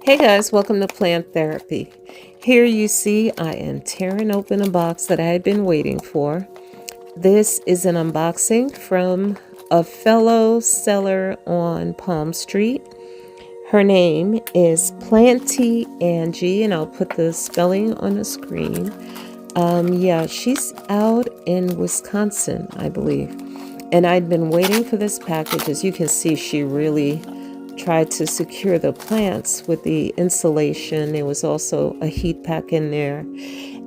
Hey guys, welcome to Plant Therapy. Here you see I am tearing open a box that I had been waiting for. This is an unboxing from a fellow seller on Palm Street. Her name is Planty Angie, and I'll put the spelling on the screen. She's out in Wisconsin, I believe. And I'd been waiting for this package. As you can see, she really tried to secure the plants with the insulation. There was also a heat pack in there.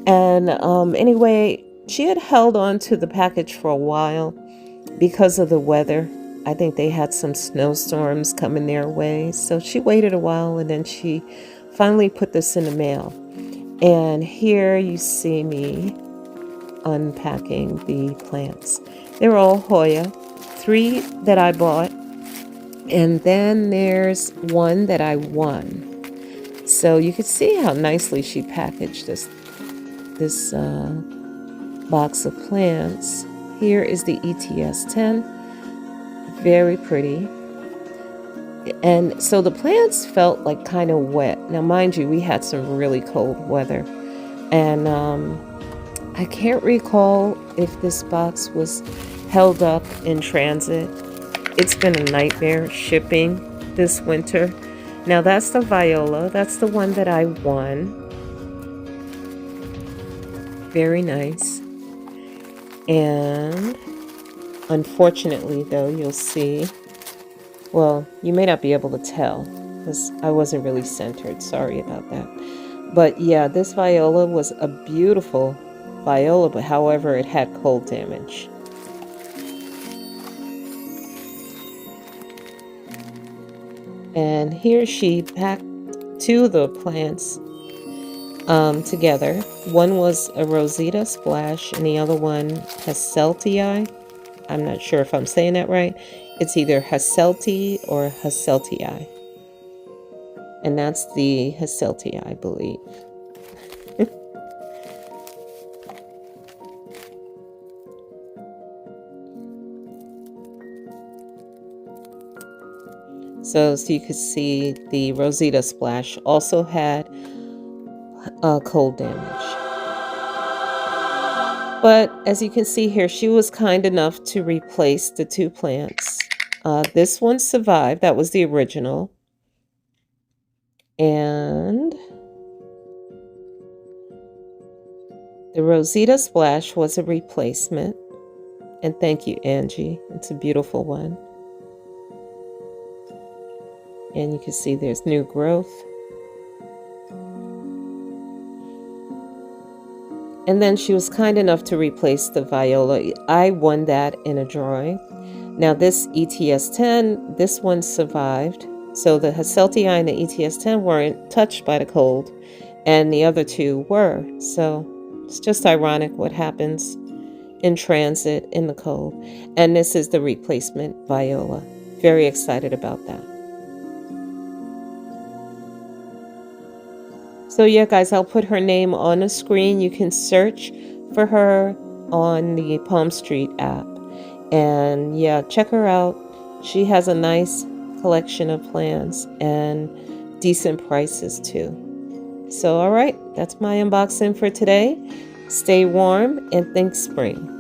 And anyway, she had held on to the package for a while because of the weather. I think they had some snowstorms coming their way. So she waited a while and then she finally put this in the mail. And here you see me unpacking the plants. They're all Hoya, 3 that I bought, and then there's 1 that I won. So you can see how nicely she packaged this box of plants. Here is the ETS 10, very pretty. And so the plants felt like kind of wet. Now mind you, we had some really cold weather, and I can't recall if this box was held up in transit. It's been a nightmare shipping this winter. Now that's the viola. That's the one that I won. Very nice. And unfortunately though, you'll see, well, you may not be able to tell because I wasn't really centered. Sorry about that. But yeah, this viola was a beautiful viola, but however, it had cold damage. And here she packed 2 of the plants together. One was a Rosita Splash and the other one Hasseltii. I'm not sure if I'm saying that right. It's either Hasseltii or Hasseltii. And that's the Hasseltii, I believe. So you could see the Rosita Splash also had cold damage. But as you can see here, she was kind enough to replace the 2 plants. This one survived. That was the original. And the Rosita Splash was a replacement. And thank you, Angie. It's a beautiful one. And you can see there's new growth. And then she was kind enough to replace the viola. I won that in a drawing. Now this ETS 10, this one survived. So the Hasseltii and the ETS 10 weren't touched by the cold, and the other 2 were. So it's just ironic what happens in transit in the cold. And this is the replacement viola. Very excited about that. So yeah, guys, I'll put her name on the screen. You can search for her on the Palmstreet.app. And yeah, check her out. She has a nice collection of plants and decent prices too. So all right, that's my unboxing for today. Stay warm and think spring.